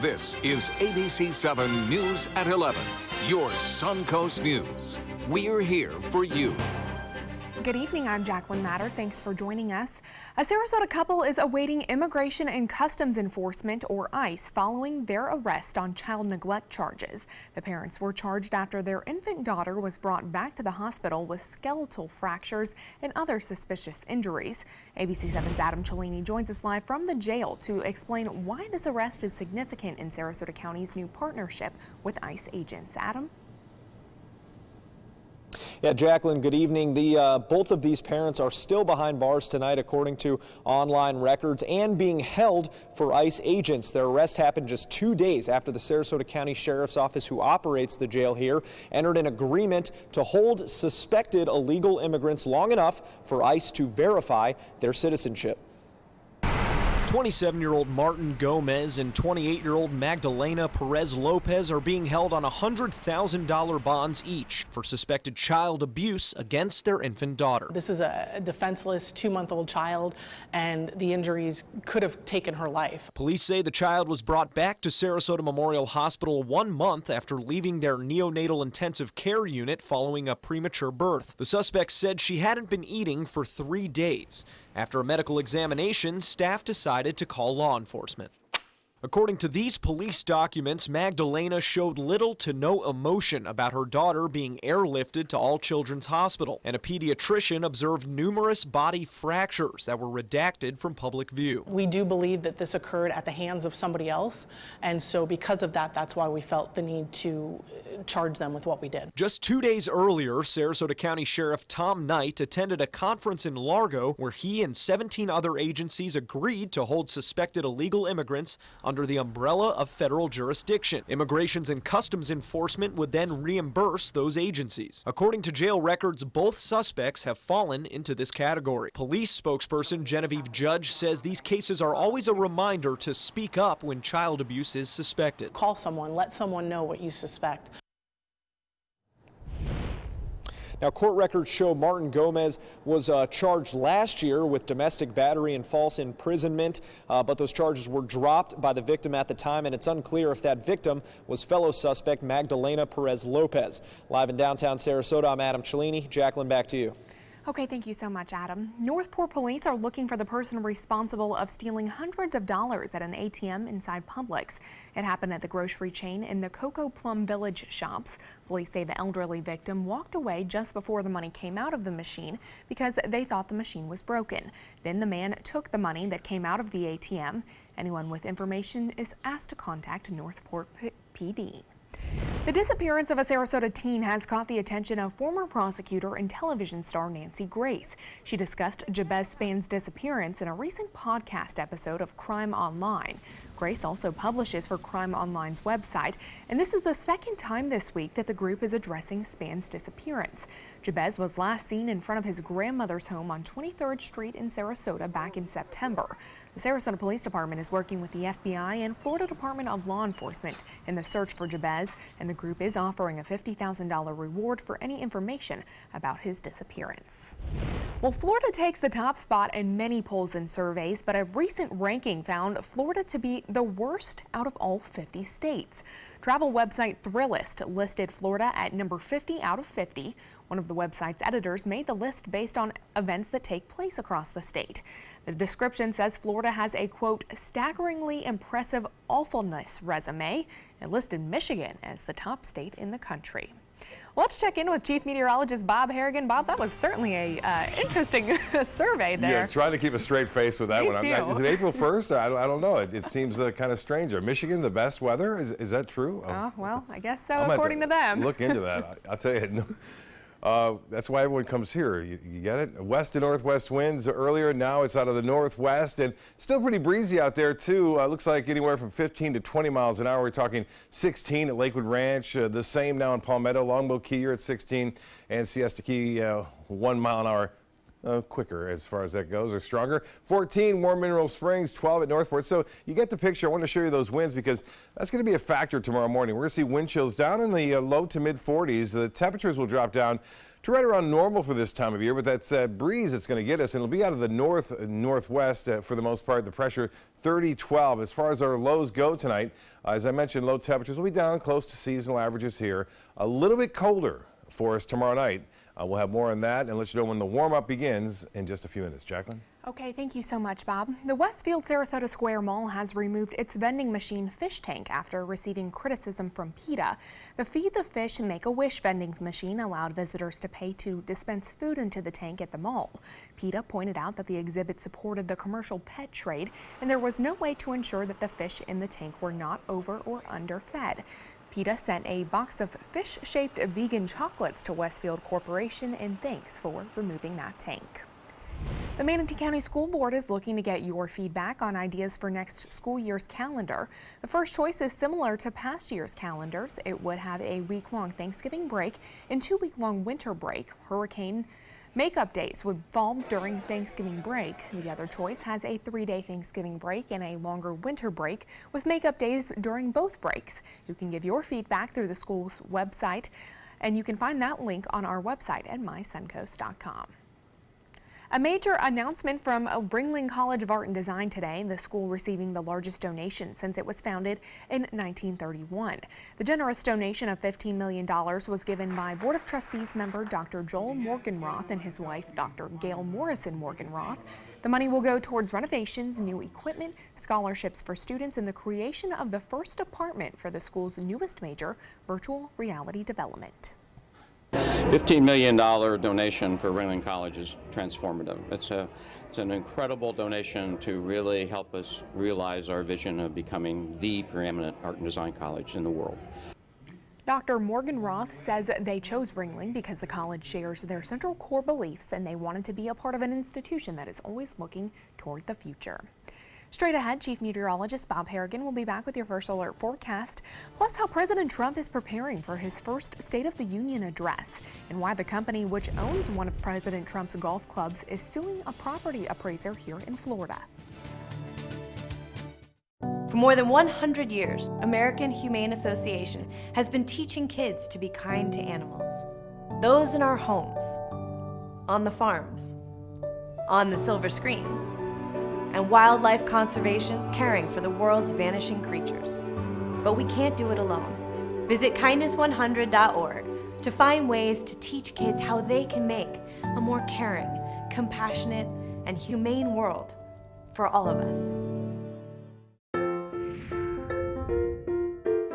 This is ABC7 News at 11, your Suncoast News. We're here for you. Good evening, I'm Jacqueline Matter. Thanks for joining us. A Sarasota couple is awaiting Immigration and Customs Enforcement, or ICE, following their arrest on child neglect charges. The parents were charged after their infant daughter was brought back to the hospital with skeletal fractures and other suspicious injuries. ABC7's Adam Cellini joins us live from the jail to explain why this arrest is significant in Sarasota County's new partnership with ICE agents. Adam? Yeah, Jacqueline, good evening. Both of these parents are still behind bars tonight, according to online records, and being held for ICE agents. Their arrest happened just 2 days after the Sarasota County Sheriff's Office, who operates the jail here, entered an agreement to hold suspected illegal immigrants long enough for ICE to verify their citizenship. 27-year-old Martin Gomez and 28-year-old Magdalena Perez Lopez are being held on $100,000 bonds each for suspected child abuse against their infant daughter. This is a defenseless 2-month-old child, and the injuries could have taken her life. Police say the child was brought back to Sarasota Memorial Hospital 1 month after leaving their neonatal intensive care unit following a premature birth. The suspect said she hadn't been eating for 3 days. After a medical examination, staff decided to call law enforcement. According to these police documents, Magdalena showed little to no emotion about her daughter being airlifted to All Children's Hospital, and a pediatrician observed numerous body fractures that were redacted from public view. We do believe that this occurred at the hands of somebody else, and so because of that, that's why we felt the need to charge them with what we did. Just 2 days earlier, Sarasota County Sheriff Tom Knight attended a conference in Largo where he and 17 other agencies agreed to hold suspected illegal immigrants under the umbrella of federal jurisdiction. Immigrations and Customs Enforcement would then reimburse those agencies. According to jail records, both suspects have fallen into this category. Police spokesperson Genevieve Judge says these cases are always a reminder to speak up when child abuse is suspected. Call someone, let someone know what you suspect. Now, court records show Martin Gomez was charged last year with domestic battery and false imprisonment, but those charges were dropped by the victim at the time, and it's unclear if that victim was fellow suspect Magdalena Perez Lopez. Live in downtown Sarasota, I'm Adam Cellini. Jacqueline, back to you. Okay, thank you so much, Adam. Northport police are looking for the person responsible of stealing hundreds of dollars at an ATM inside Publix. It happened at the grocery chain in the Cocoa Plum Village shops. Police say the elderly victim walked away just before the money came out of the machine because they thought the machine was broken. Then the man took the money that came out of the ATM. Anyone with information is asked to contact Northport PD. The disappearance of a Sarasota teen has caught the attention of former prosecutor and television star Nancy Grace. She discussed Jabez Span's disappearance in a recent podcast episode of Crime Online. Grace also publishes for Crime Online's website, and this is the second time this week that the group is addressing Span's disappearance. Jabez was last seen in front of his grandmother's home on 23rd Street in Sarasota back in September. The Sarasota Police Department is working with the FBI and Florida Department of Law Enforcement in the search for Jabez, and the group is offering a $50,000 reward for any information about his disappearance. Well, Florida takes the top spot in many polls and surveys, but a recent ranking found Florida to be the worst out of all 50 states. Travel website Thrillist listed Florida at number 50 out of 50. One of the website's editors made the list based on events that take place across the state. The description says Florida has a, quote, staggeringly impressive awfulness resume. It listed Michigan as the top state in the country. Well, let's check in with Chief Meteorologist Bob Harrigan. Bob, that was certainly a interesting survey there. Yeah, trying to keep a straight face with that Me one. too. Is it April 1st? I don't know. It seems kind of strange. Michigan, the best weather? Is that true? Oh, well, I guess so, according to them. Look into that. I'll tell you. That's why everyone comes here. You get it? West to northwest winds earlier. Now it's out of the northwest, and still pretty breezy out there, too. Looks like anywhere from 15 to 20 miles an hour. We're talking 16 at Lakewood Ranch, the same now in Palmetto. Longboat Key, you're at 16, and Siesta Key, 1 mile an hour. quicker as far as that goes, or stronger. 14 Warm Mineral Springs, 12 at Northport. So you get the picture. I want to show you those winds because that's going to be a factor tomorrow morning. We're going to see wind chills down in the low to mid 40s. The temperatures will drop down to right around normal for this time of year, but that's breeze that's going to get us, and it'll be out of the north northwest for the most part. The pressure 30-12. As far as our lows go tonight, as I mentioned, low temperatures will be down close to seasonal averages here. A little bit colder for us tomorrow night. We'll have more on that and let you know when the warm-up begins in just a few minutes. Jacqueline? Okay, thank you so much, Bob. The Westfield Sarasota Square Mall has removed its vending machine fish tank after receiving criticism from PETA. The Feed the Fish and Make-A-Wish vending machine allowed visitors to pay to dispense food into the tank at the mall. PETA pointed out that the exhibit supported the commercial pet trade, and there was no way to ensure that the fish in the tank were not over or underfed. PETA sent a box of fish-shaped vegan chocolates to Westfield Corporation in thanks for removing that tank. The Manatee County School Board is looking to get your feedback on ideas for next school year's calendar. The first choice is similar to past year's calendars. It would have a week-long Thanksgiving break and 2-week-long winter break. Hurricane makeup days would fall during Thanksgiving break. The other choice has a 3-day Thanksgiving break and a longer winter break with makeup days during both breaks. You can give your feedback through the school's website, and you can find that link on our website at mysuncoast.com. A major announcement from Ringling College of Art and Design today, the school receiving the largest donation since it was founded in 1931. The generous donation of $15 million was given by Board of Trustees member Dr. Joel Morgenroth and his wife, Dr. Gail Morrison Morgenroth. The money will go towards renovations, new equipment, scholarships for students, and the creation of the first department for the school's newest major, virtual reality development. $15 million donation for Ringling College is transformative. It's an incredible donation to really help us realize our vision of becoming the preeminent art and design college in the world. Dr. Morgenroth says they chose Ringling because the college shares their central core beliefs and they wanted to be a part of an institution that is always looking toward the future. Straight ahead, Chief Meteorologist Bob Harrigan will be back with your first alert forecast, plus how President Trump is preparing for his first State of the Union address, and why the company which owns one of President Trump's golf clubs is suing a property appraiser here in Florida. For more than 100 years, American Humane Association has been teaching kids to be kind to animals. Those in our homes, on the farms, on the silver screen, and wildlife conservation, caring for the world's vanishing creatures. But we can't do it alone. Visit kindness100.org to find ways to teach kids how they can make a more caring, compassionate, and humane world for all of us.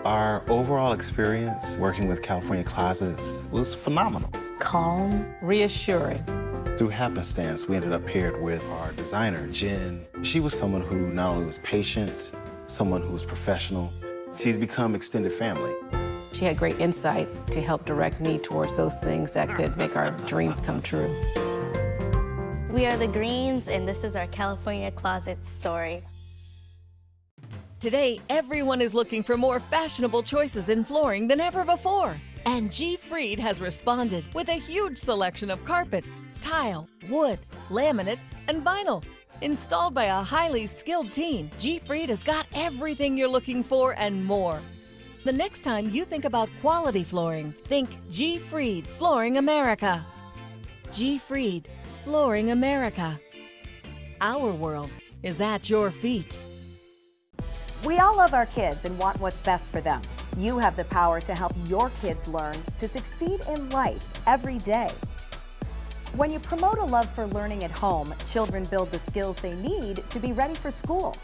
Our overall experience working with California Closets was phenomenal. Calm, reassuring. Through happenstance, we ended up paired with our designer, Jen. She was someone who not only was patient, someone who was professional. She's become extended family. She had great insight to help direct me towards those things that could make our dreams come true. We are the Greens, and this is our California Closet story. Today, everyone is looking for more fashionable choices in flooring than ever before. And G. Fried has responded with a huge selection of carpets, tile, wood, laminate, and vinyl. Installed by a highly skilled team, G. Fried has got everything you're looking for and more. The next time you think about quality flooring, think G. Fried Flooring America. G. Fried Flooring America. Our world is at your feet. We all love our kids and want what's best for them. You have the power to help your kids learn to succeed in life every day. When you promote a love for learning at home, children build the skills they need to be ready for school.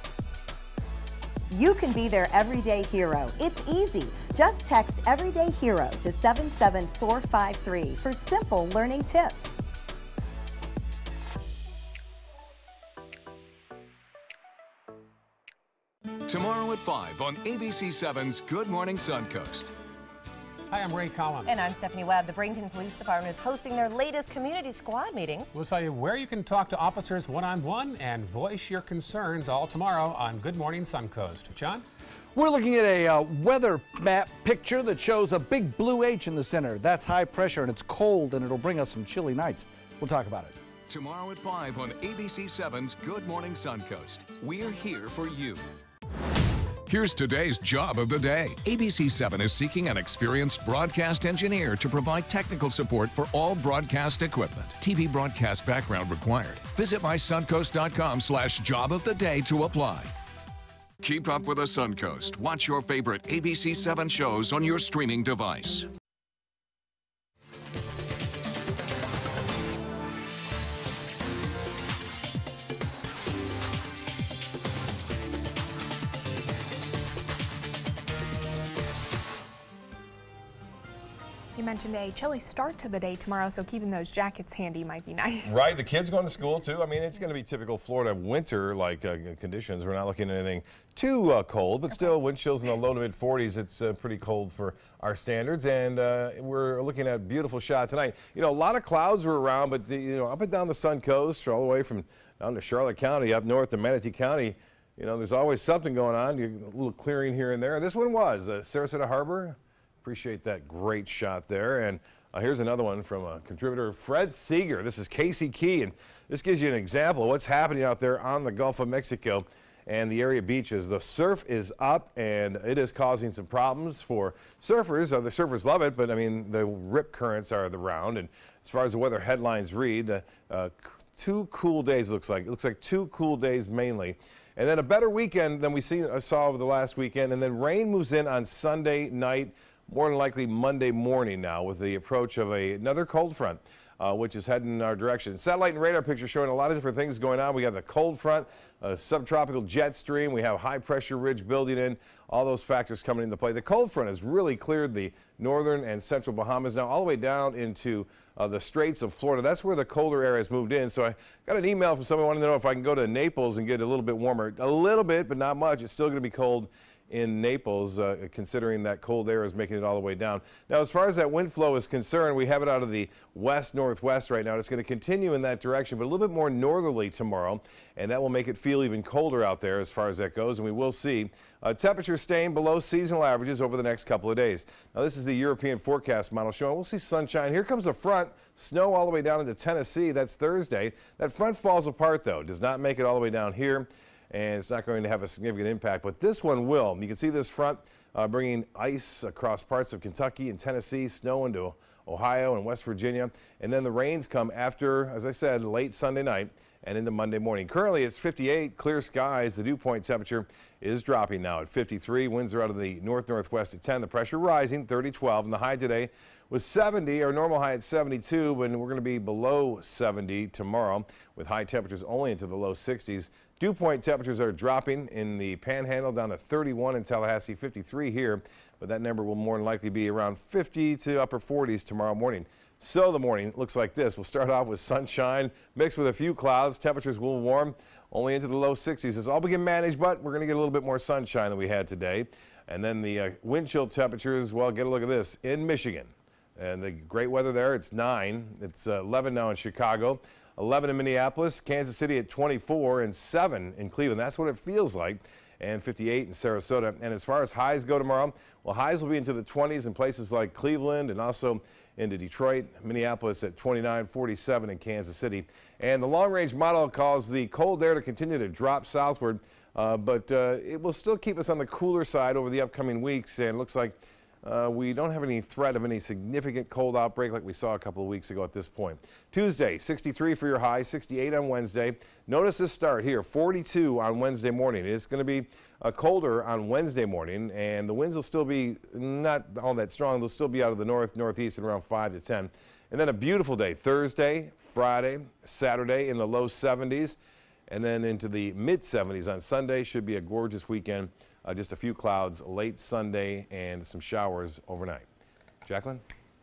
You can be their everyday hero. It's easy. Just text Everyday Hero to 77453 for simple learning tips. Tomorrow at 5 on ABC7's Good Morning Suncoast. Hi, I'm Ray Collins. And I'm Stephanie Webb. The Bradenton Police Department is hosting their latest community squad meetings. We'll tell you where you can talk to officers one-on-one and voice your concerns all tomorrow on Good Morning Suncoast. John? We're looking at a weather map picture that shows a big blue H in the center. That's high pressure and it's cold and it'll bring us some chilly nights. We'll talk about it. tomorrow at 5 on ABC7's Good Morning Suncoast. We're here for you. Here's today's job of the day. ABC7 is seeking an experienced broadcast engineer to provide technical support for all broadcast equipment. TV broadcast background required. Visit mysuncoast.com/job of the day to apply. Keep up with the Suncoast. Watch your favorite ABC7 shows on your streaming device. You mentioned a chilly start to the day tomorrow, so keeping those jackets handy might be nice. Right, the kids going to school too. I mean, it's going to be typical Florida winter-like conditions. We're not looking at anything too cold, but still wind chills in the low to mid 40s. It's pretty cold for our standards, and we're looking at a beautiful shot tonight. You know, a lot of clouds were around, but up and down the Sun Coast, all the way from down to Charlotte County, up north to Manatee County, you know, there's always something going on. A little clearing here and there. This one was Sarasota Harbor. Appreciate that great shot there. And here's another one from contributor Fred Seeger. This is Casey Key, and this gives you an example of what's happening out there on the Gulf of Mexico and the area beaches. The surf is up, and it is causing some problems for surfers. The surfers love it, but I mean, the rip currents are around. And as far as the weather headlines read, 2 cool days it looks like 2 cool days mainly. And then a better weekend than we saw over the last weekend. And then rain moves in on Sunday night, more than likely Monday morning now, with the approach of another cold front, which is heading in our direction. Satellite and radar picture showing a lot of different things going on. We have the cold front, a subtropical jet stream. We have high pressure ridge building in. All those factors coming into play. The cold front has really cleared the northern and central Bahamas now all the way down into the Straits of Florida. That's where the colder air has moved in. So I got an email from someone wanting to know if I can go to Naples and get a little bit warmer. A little bit, but not much. It's still going to be cold in Naples, considering that cold air is making it all the way down. Now, as far as that wind flow is concerned, we have it out of the west-northwest right now. It's going to continue in that direction, but a little bit more northerly tomorrow, and that will make it feel even colder out there as far as that goes. And we will see temperatures staying below seasonal averages over the next couple of days. Now, this is the European forecast model showing we'll see sunshine. Here comes the front, snow all the way down into Tennessee. That's Thursday. That front falls apart, though. Does not make it all the way down here, and it's not going to have a significant impact, but this one will. You can see this front bringing ice across parts of Kentucky and Tennessee, snow into Ohio and West Virginia, and then the rains come after, as I said, late Sunday night and into Monday morning. Currently, it's 58, clear skies. The dew point temperature is dropping now at 53. Winds are out of the north-northwest at 10. The pressure rising, 30-12, and the high today was 70, our normal high at 72, when we're going to be below 70 tomorrow with high temperatures only into the low 60s. Dew point temperatures are dropping in the Panhandle down to 31 in Tallahassee, 53 here, but that number will more than likely be around 50 to upper 40s tomorrow morning. So the morning looks like this. We'll start off with sunshine mixed with a few clouds. Temperatures will warm only into the low 60s. It's all we can manage, but we're going to get a little bit more sunshine than we had today. And then the wind chill temperatures, well, get a look at this in Michigan. And the great weather there, it's 9. It's 11 now in Chicago, 11 in Minneapolis, Kansas City at 24, and 7 in Cleveland. That's what it feels like, and 58 in Sarasota. And as far as highs go tomorrow, well, highs will be into the 20s in places like Cleveland and also into Detroit, Minneapolis at 29, 47 in Kansas City. And the long-range model calls the cold air to continue to drop southward, but it will still keep us on the cooler side over the upcoming weeks, and it looks like we don't have any threat of any significant cold outbreak like we saw a couple of weeks ago at this point. Tuesday, 63 for your high, 68 on Wednesday. Notice this start here, 42 on Wednesday morning. It's going to be colder on Wednesday morning, and the winds will still be not all that strong. They'll still be out of the north, northeast at around 5 to 10. And then a beautiful day, Thursday, Friday, Saturday in the low 70s, and then into the mid 70s on Sunday. Should be a gorgeous weekend. Just a few clouds late Sunday and some showers overnight. Jacqueline?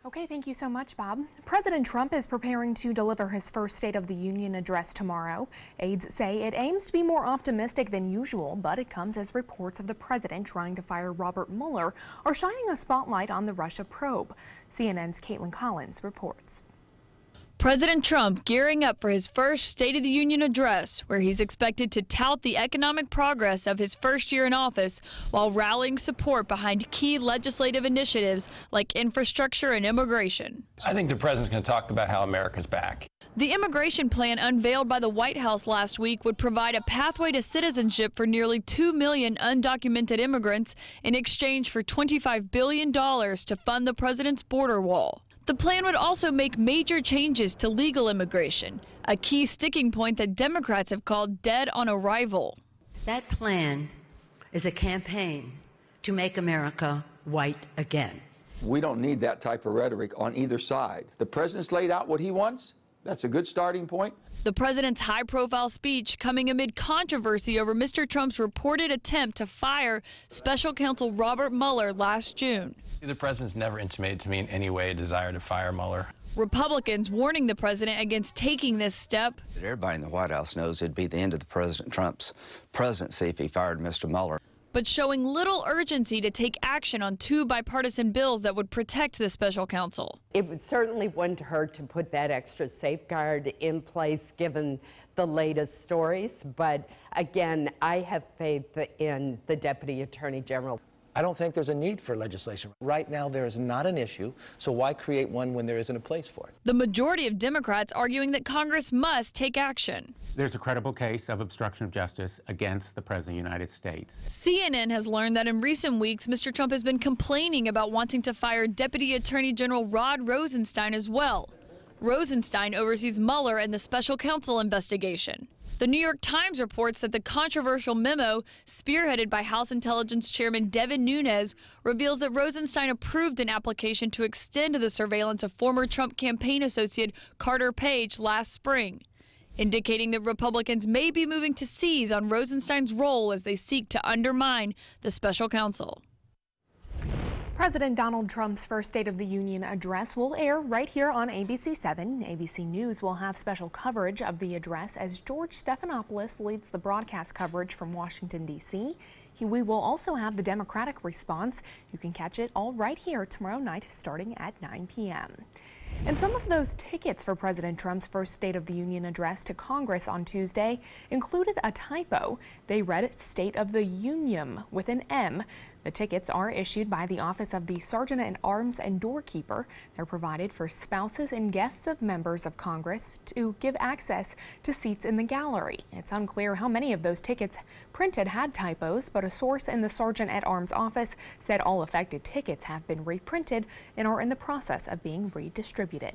Okay, thank you so much, Bob. President Trump is preparing to deliver his first State of the Union address tomorrow. Aides say it aims to be more optimistic than usual, but it comes as reports of the president trying to fire Robert Mueller are shining a spotlight on the Russia probe. CNN's Caitlin Collins reports. President Trump gearing up for his first State of the Union address, where he's expected to tout the economic progress of his first year in office while rallying support behind key legislative initiatives like infrastructure and immigration. I think the president's going to talk about how America's back. The immigration plan unveiled by the White House last week would provide a pathway to citizenship for nearly 2 million undocumented immigrants in exchange for $25 billion to fund the president's border wall. The plan would also make major changes to legal immigration, a key sticking point that Democrats have called dead on arrival. That plan is a campaign to make America white again. We don't need that type of rhetoric on either side. The president's laid out what he wants. That's a good starting point. The president's high-profile speech coming amid controversy over Mr. Trump's reported attempt to fire special counsel Robert Mueller last June. The president's never intimated to me in any way a desire to fire Mueller. Republicans warning the president against taking this step. Everybody in the White House knows it'd be the end of the President Trump's presidency if he fired Mr. Mueller. But showing little urgency to take action on 2 bipartisan bills that would protect the special counsel. It would certainly wouldn't hurt to put that extra safeguard in place given the latest stories. But again, I have faith in the Deputy Attorney General. I don't think there's a need for legislation. Right now, there is not an issue, so why create one when there isn't a place for it? The majority of Democrats arguing that Congress must take action. There's a credible case of obstruction of justice against the President of the United States. CNN has learned that in recent weeks, Mr. Trump has been complaining about wanting to fire Deputy Attorney General Rod Rosenstein as well. Rosenstein oversees Mueller and the special counsel investigation. The New York Times reports that the controversial memo, spearheaded by House Intelligence Chairman Devin Nunes, reveals that Rosenstein approved an application to extend the surveillance of former Trump campaign associate Carter Page last spring, indicating that Republicans may be moving to seize on Rosenstein's role as they seek to undermine the special counsel. President Donald Trump's first State of the Union address will air right here on ABC7. ABC News will have special coverage of the address as George Stephanopoulos leads the broadcast coverage from Washington, D.C. We will also have the Democratic response. You can catch it all right here tomorrow night starting at 9 p.m. And some of those tickets for President Trump's first State of the Union address to Congress on Tuesday included a typo. They read State of the Union with an M. The tickets are issued by the Office of the Sergeant at Arms and Doorkeeper. They're provided for spouses and guests of members of Congress to give access to seats in the gallery. It's unclear how many of those tickets printed had typos, but a source in the Sergeant at Arms office said all affected tickets have been reprinted and are in the process of being redistributed.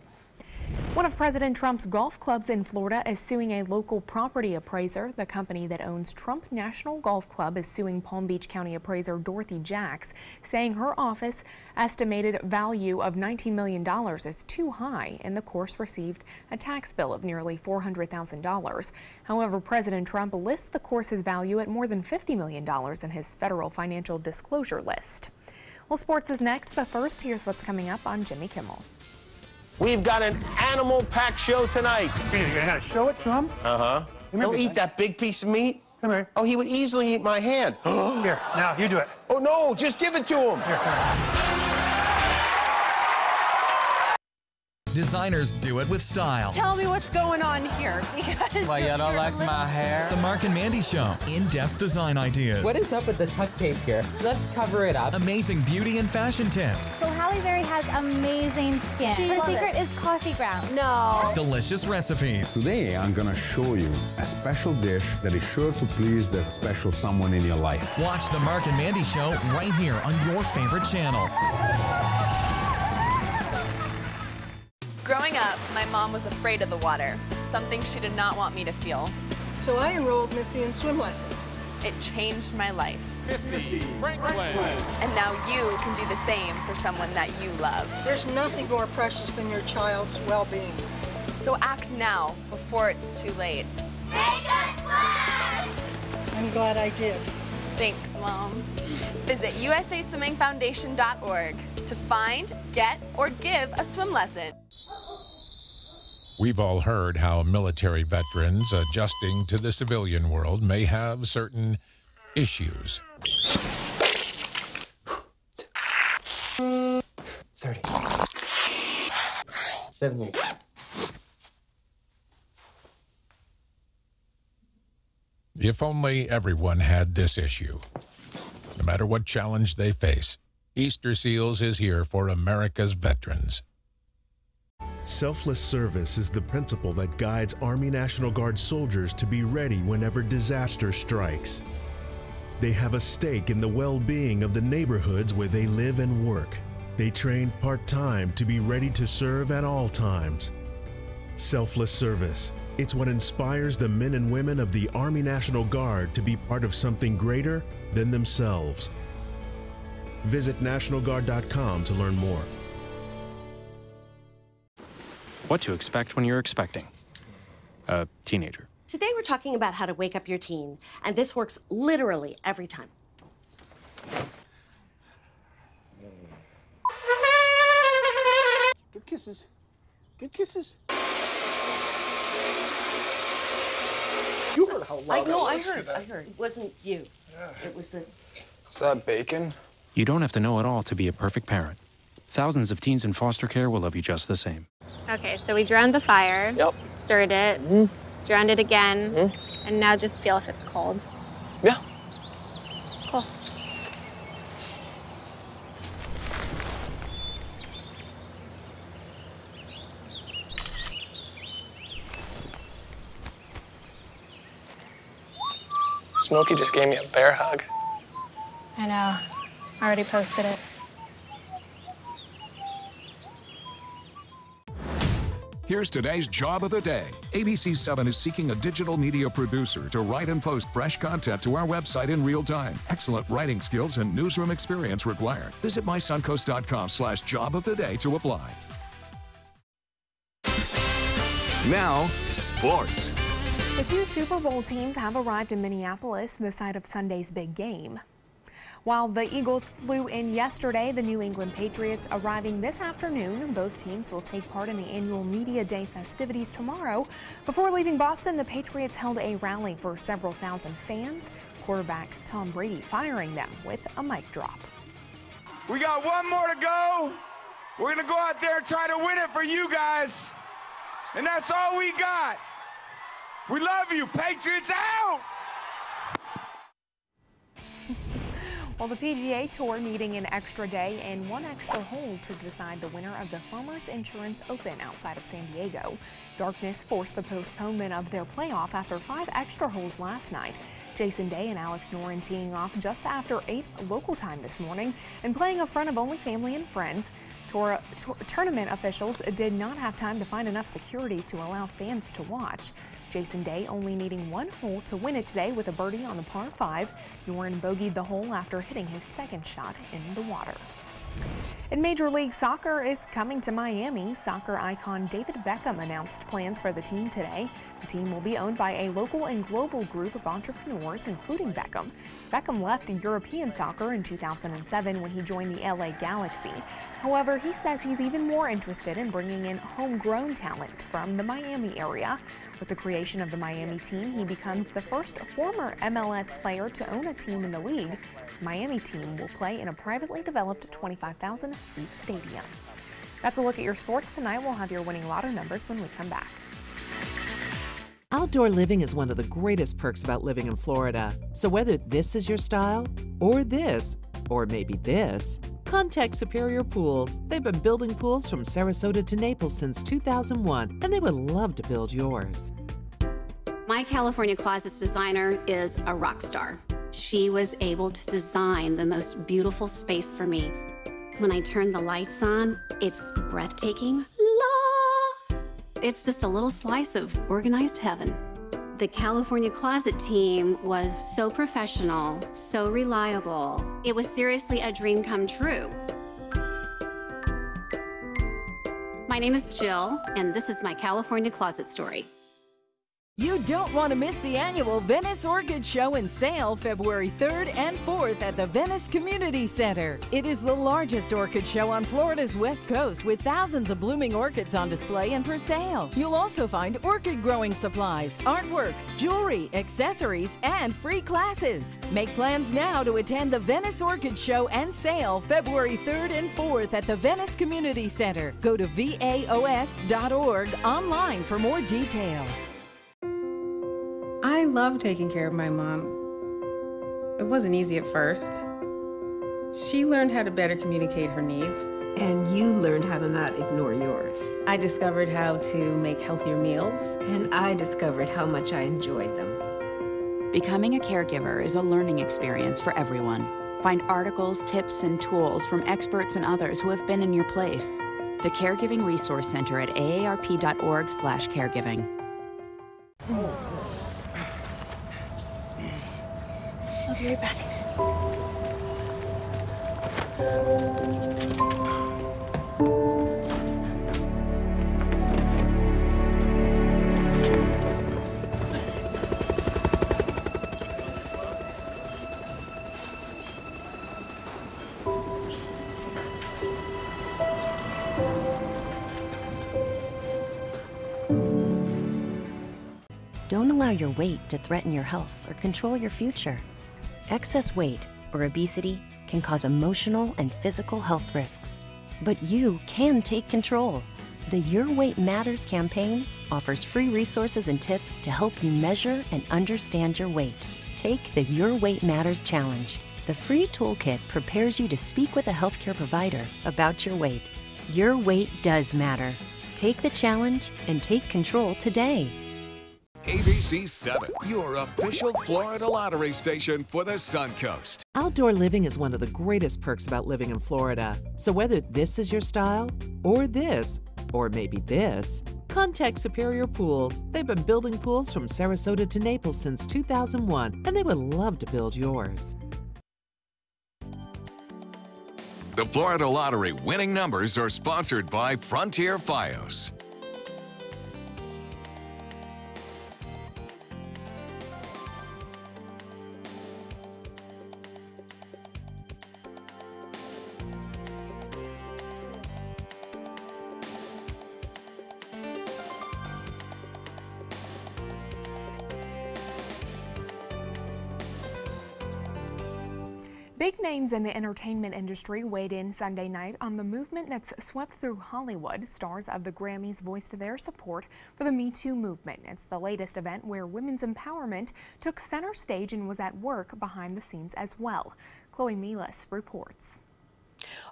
One of President Trump's golf clubs in Florida is suing a local property appraiser. The company that owns Trump National Golf Club is suing Palm Beach County appraiser Dorothy Jacks, saying her office estimated value of $19 million is too high, and the course received a tax bill of nearly $400,000. However, President Trump lists the course's value at more than $50 million in his federal financial disclosure list. Well, sports is next, but first, here's what's coming up on Jimmy Kimmel. We've got an animal-packed show tonight. You're gonna show it to him? Uh-huh. He'll eat that big piece of meat. Come here. Oh, he would easily eat my hand. Here, now, you do it. Oh, no, just give it to him. Here, come here. Designers do it with style. Tell me what's going on here, because Why, you don't like my hair? The Mark and Mandy Show. In-depth design ideas. What is up with the tuck tape here? Let's cover it up. Amazing beauty and fashion tips. So Halle Berry has amazing skin. Her secret is coffee grounds. No. Delicious recipes. Today, I'm gonna show you a special dish that is sure to please that special someone in your life. Watch The Mark and Mandy Show right here on your favorite channel. Growing up, my mom was afraid of the water, something she did not want me to feel. So I enrolled Missy in swim lessons. It changed my life. Missy Franklin. And now you can do the same for someone that you love. There's nothing more precious than your child's well-being. So act now, before it's too late. Make us swim! I'm glad I did. Thanks, Mom. Visit usaswimmingfoundation.org to find, get, or give a swim lesson. We've all heard how military veterans adjusting to the civilian world may have certain issues. 30. 70. If only everyone had this issue. No matter what challenge they face, Easter Seals is here for America's veterans. Selfless service is the principle that guides Army National Guard soldiers to be ready whenever disaster strikes. They have a stake in the well-being of the neighborhoods where they live and work. They train part-time to be ready to serve at all times. Selfless service. It's what inspires the men and women of the Army National Guard to be part of something greater than themselves. Visit NationalGuard.com to learn more. What to expect when you're expecting a teenager. Today we're talking about how to wake up your teen, and this works literally every time. Good kisses. Good kisses. You heard how loud I heard. It wasn't you. It was the... Is that bacon? You don't have to know it all to be a perfect parent. Thousands of teens in foster care will love you just the same. Okay, so we drowned the fire, stirred it, drowned it again, and now just feel if it's cold. Yeah. Cool. Smokey just gave me a bear hug. I know. I already posted it. Here's today's job of the day. ABC7 is seeking a digital media producer to write and post fresh content to our website in real time. Excellent writing skills and newsroom experience required. Visit mysuncoast.com/job of the day to apply. Now, sports. The two Super Bowl teams have arrived in Minneapolis, the site of Sunday's big game. While the Eagles flew in yesterday, the New England Patriots arriving this afternoon. Both teams will take part in the annual Media Day festivities tomorrow. Before leaving Boston, the Patriots held a rally for several thousand fans. Quarterback Tom Brady firing them with a mic drop. We got one more to go. We're going to go out there and try to win it for you guys. And that's all we got. We love you. Patriots out! Well, the PGA Tour needing an extra day and one extra hole to decide the winner of the Farmers Insurance Open outside of San Diego. Darkness forced the postponement of their playoff after 5 extra holes last night. Jason Day and Alex Noren teeing off just after 8 local time this morning and playing in front of only family and friends. Tournament officials did not have time to find enough security to allow fans to watch. Jason Day only needing 1 hole to win it today with a birdie on the par 5. Noren bogeyed the hole after hitting his second shot in the water. In Major League Soccer is coming to Miami. Soccer icon David Beckham announced plans for the team today. The team will be owned by a local and global group of entrepreneurs, including Beckham. Beckham left European soccer in 2007 when he joined the LA Galaxy. However, he says he's even more interested in bringing in homegrown talent from the Miami area. With the creation of the Miami team, he becomes the first former MLS player to own a team in the league. The Miami team will play in a privately developed 25,000-seat stadium. That's a look at your sports tonight. We'll have your winning lotto numbers when we come back. Outdoor living is one of the greatest perks about living in Florida. So whether this is your style, or this, or maybe this, contact Superior Pools. They've been building pools from Sarasota to Naples since 2001, and they would love to build yours. My California Closets designer is a rock star. She was able to design the most beautiful space for me. When I turn the lights on, it's breathtaking. It's just a little slice of organized heaven. The California Closet team was so professional, so reliable. It was seriously a dream come true. My name is Jill, and this is my California Closet story. You don't want to miss the annual Venice Orchid Show and Sale February 3rd and 4th at the Venice Community Center. It is the largest orchid show on Florida's west coast with thousands of blooming orchids on display and for sale. You'll also find orchid growing supplies, artwork, jewelry, accessories, and free classes. Make plans now to attend the Venice Orchid Show and Sale February 3rd and 4th at the Venice Community Center. Go to vaos.org online for more details. I love taking care of my mom. It wasn't easy at first. She learned how to better communicate her needs, And you learned how to not ignore yours. I discovered how to make healthier meals. And I discovered how much I enjoyed them. Becoming a caregiver is a learning experience for everyone. Find articles, tips, and tools from experts and others who have been in your place. The Caregiving Resource Center at aarp.org/caregiving. I'll be right back. Don't allow your weight to threaten your health or control your future. Excess weight or obesity can cause emotional and physical health risks. But you can take control. The Your Weight Matters campaign offers free resources and tips to help you measure and understand your weight. Take the Your Weight Matters Challenge. The free toolkit prepares you to speak with a healthcare provider about your weight. Your weight does matter. Take the challenge and take control today. ABC7, your official Florida lottery station for the Suncoast. Outdoor living is one of the greatest perks about living in Florida. So whether this is your style, or this, or maybe this, contact Superior Pools. They've been building pools from Sarasota to Naples since 2001, and they would love to build yours. The Florida Lottery winning numbers are sponsored by Frontier Fios. Big names in the entertainment industry weighed in Sunday night on the movement that's swept through Hollywood. Stars of the Grammys voiced their support for the Me Too movement. It's the latest event where women's empowerment took center stage and was at work behind the scenes as well. Chloe Milas reports.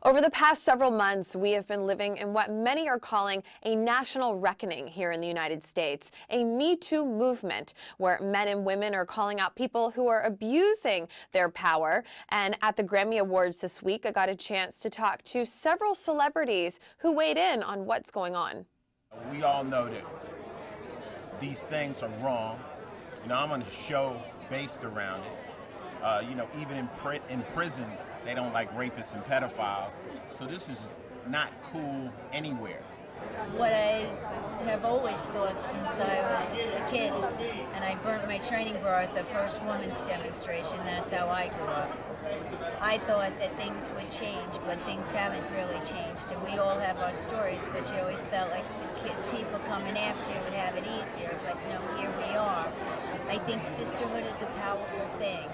Over the past several months, we have been living in what many are calling a national reckoning here in the United States, a Me Too movement where men and women are calling out people who are abusing their power. And at the Grammy Awards this week, I got a chance to talk to several celebrities who weighed in on what's going on. We all know that these things are wrong. You know, I'm on a show based around it. You know, even in prison, they don't like rapists and pedophiles. So this is not cool anywhere. What I have always thought since I was a kid, and I burnt my training bra at the first women's demonstration, that's how I grew up. I thought that things would change, but things haven't really changed. And we all have our stories, but you always felt like people coming after you would have it easier. But no, here we are. I think sisterhood is a powerful thing.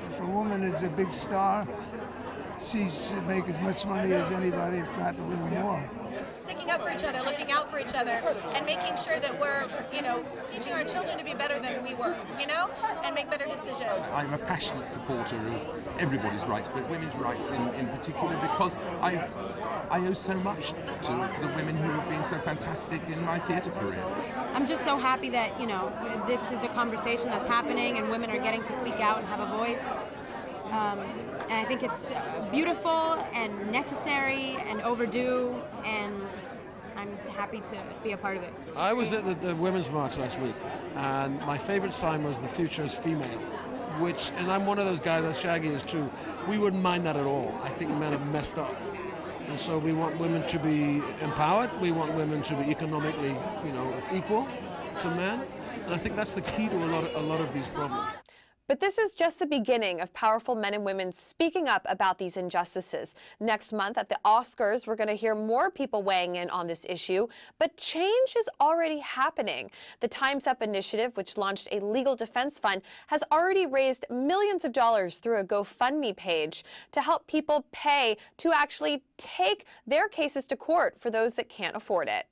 If a woman is a big star, she should make as much money as anybody, if not a little more. Sticking up for each other, looking out for each other, and making sure that we're, you know, teaching our children to be better than we were, you know, and make better decisions. I'm a passionate supporter of everybody's rights, but women's rights in particular, because I owe so much to the women who have been so fantastic in my theatre career. I'm just so happy that, you know, this is a conversation that's happening and women are getting to speak out and have a voice. And I think it's beautiful and necessary and overdue, and I'm happy to be a part of it. I was at the Women's March last week, and my favorite sign was "The future is female," which, and I'm one of those guys, that Shaggy is true, we wouldn't mind that at all. I think men have messed up. And so we want women to be empowered, we want women to be economically, you know, equal to men, and I think that's the key to a lot of these problems. But this is just the beginning of powerful men and women speaking up about these injustices. Next month at the Oscars, we're going to hear more people weighing in on this issue, but change is already happening. The Time's Up initiative, which launched a legal defense fund, has already raised millions of dollars through a GoFundMe page to help people pay to actually take their cases to court for those that can't afford it.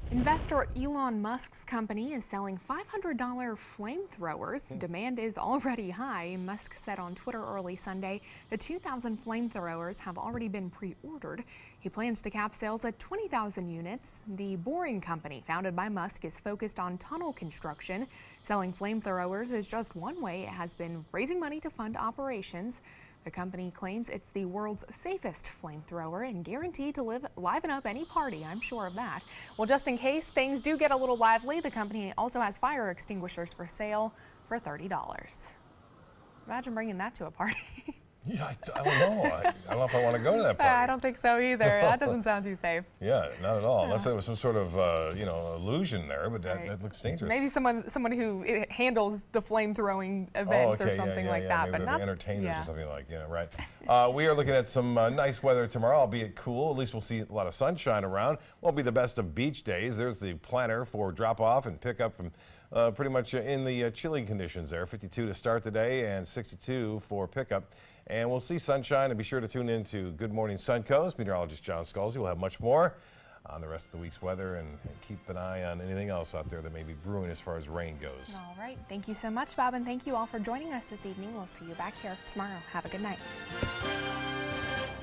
Investor Elon Musk's company is selling $500 flamethrowers. Demand is already high. Musk said on Twitter early Sunday the 2,000 flamethrowers have already been pre-ordered. He plans to cap sales at 20,000 units. The Boring Company, founded by Musk, is focused on tunnel construction. Selling flamethrowers is just one way it has been raising money to fund operations. The company claims it's the world's safest flamethrower and guaranteed to liven up any party, I'm sure of that. Well, just in case things do get a little lively, the company also has fire extinguishers for sale for $30. Imagine bringing that to a party. Yeah, I don't know. I don't know if I want to go to that party. I don't think so either. That doesn't sound too safe. Yeah, not at all. Unless there was some sort of, illusion there, but that looks dangerous. Maybe someone who handles the flame-throwing events or something like that. Maybe but not the entertainers or something like, right. We are looking at some nice weather tomorrow, albeit cool. At least we'll see a lot of sunshine around. Won't be the best of beach days. There's the planner for drop-off and pick-up from pretty much in the chilly conditions there. 52 to start the day and 62 for pickup. And we'll see sunshine, and be sure to tune in to Good Morning Suncoast. Meteorologist John Scalzi will have much more on the rest of the week's weather, and keep an eye on anything else out there that may be brewing as far as rain goes. All right. Thank you so much, Bob, and thank you all for joining us this evening. We'll see you back here tomorrow. Have a good night.